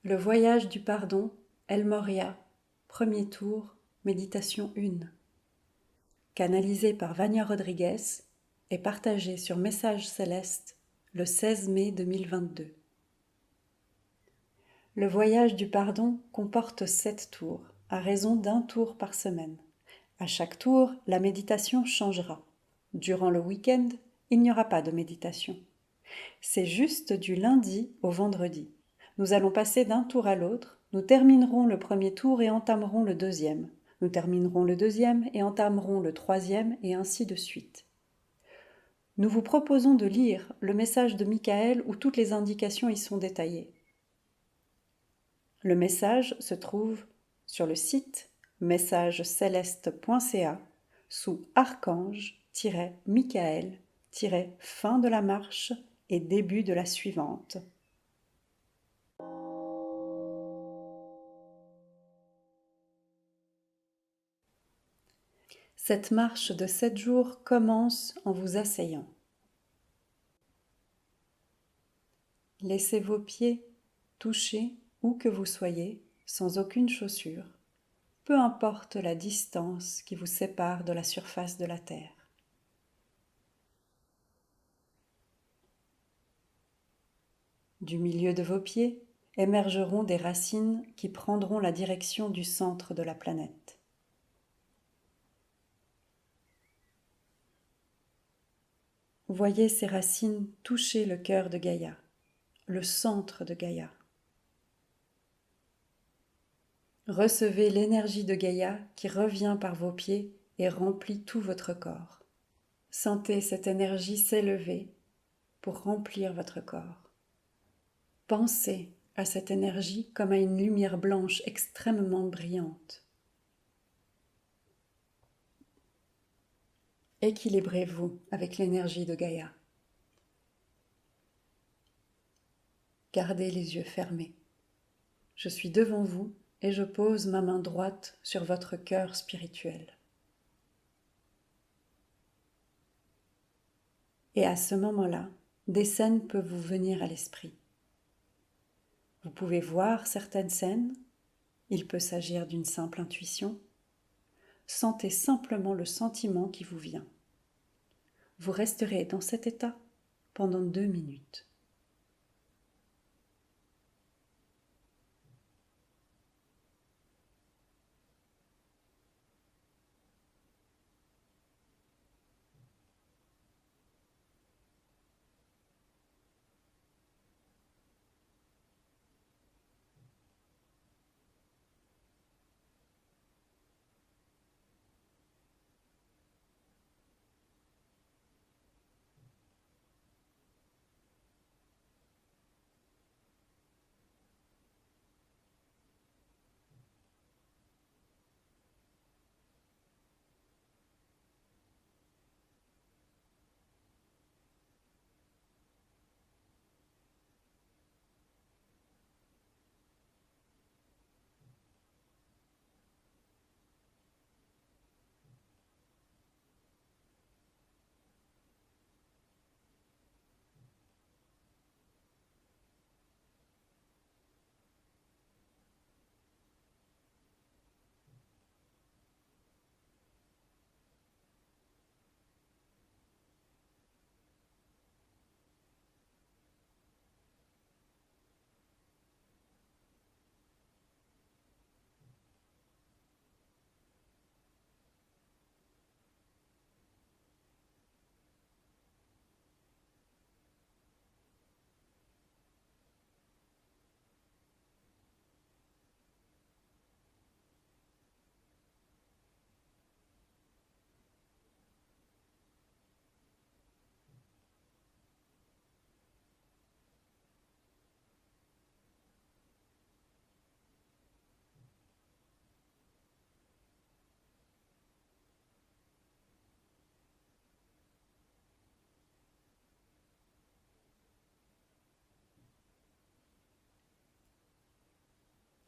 Le voyage du pardon, El Moria, premier tour, méditation 1. Canalisé par Vania Rodriguez et partagé sur Message Céleste le 16 mai 2022. Le voyage du pardon comporte 7 tours, à raison d'un tour par semaine. À chaque tour, la méditation changera. Durant le week-end, il n'y aura pas de méditation. C'est juste du lundi au vendredi. Nous allons passer d'un tour à l'autre, nous terminerons le premier tour et entamerons le deuxième. Nous terminerons le deuxième et entamerons le troisième et ainsi de suite. Nous vous proposons de lire le message de Michael où toutes les indications y sont détaillées. Le message se trouve sur le site messageceleste.ca sous archange-michael-fin de la marche et début de la suivante. Cette marche de 7 jours commence en vous asseyant. Laissez vos pieds toucher où que vous soyez, sans aucune chaussure, peu importe la distance qui vous sépare de la surface de la terre. Du milieu de vos pieds émergeront des racines qui prendront la direction du centre de la planète. Voyez ces racines toucher le cœur de Gaïa, le centre de Gaïa. Recevez l'énergie de Gaïa qui revient par vos pieds et remplit tout votre corps. Sentez cette énergie s'élever pour remplir votre corps. Pensez à cette énergie comme à une lumière blanche extrêmement brillante. Équilibrez-vous avec l'énergie de Gaïa. Gardez les yeux fermés. Je suis devant vous et je pose ma main droite sur votre cœur spirituel. Et à ce moment-là, des scènes peuvent vous venir à l'esprit. Vous pouvez voir certaines scènes, il peut s'agir d'une simple intuition. Sentez simplement le sentiment qui vous vient. Vous resterez dans cet état pendant 2 minutes.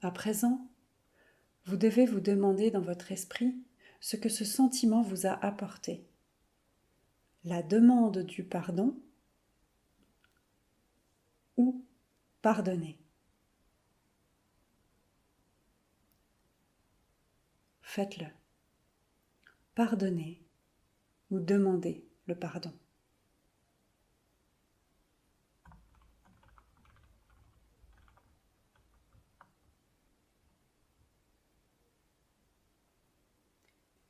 À présent, vous devez vous demander dans votre esprit ce que ce sentiment vous a apporté. La demande du pardon ou pardonner. faites-le. Pardonnez ou demandez le pardon.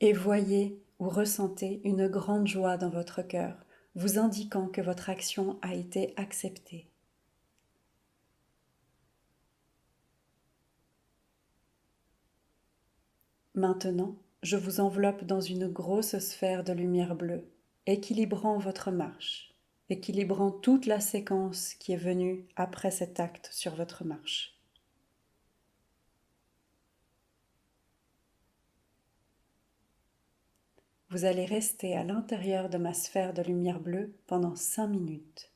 Et voyez ou ressentez une grande joie dans votre cœur, vous indiquant que votre action a été acceptée. Maintenant, je vous enveloppe dans une grosse sphère de lumière bleue, équilibrant votre marche, équilibrant toute la séquence qui est venue après cet acte sur votre marche. Vous allez rester à l'intérieur de ma sphère de lumière bleue pendant 5 minutes.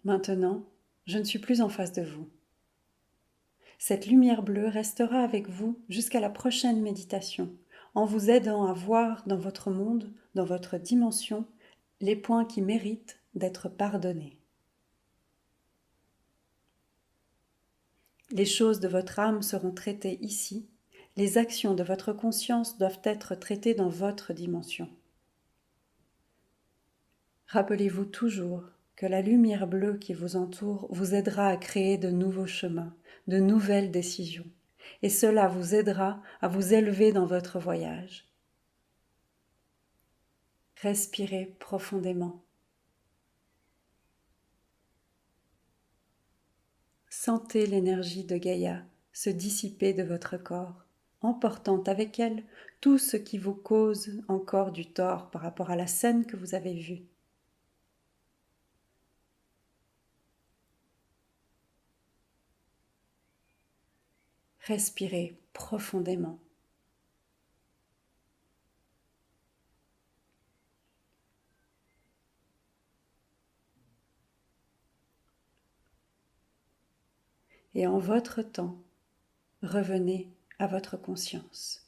Maintenant, je ne suis plus en face de vous. Cette lumière bleue restera avec vous jusqu'à la prochaine méditation, en vous aidant à voir dans votre monde, dans votre dimension, les points qui méritent d'être pardonnés. Les choses de votre âme seront traitées ici, les actions de votre conscience doivent être traitées dans votre dimension. Rappelez-vous toujours que la lumière bleue qui vous entoure vous aidera à créer de nouveaux chemins, de nouvelles décisions, et cela vous aidera à vous élever dans votre voyage. Respirez profondément. Sentez l'énergie de Gaïa se dissiper de votre corps, emportant avec elle tout ce qui vous cause encore du tort par rapport à la scène que vous avez vue. Respirez profondément. Et en votre temps, revenez à votre conscience.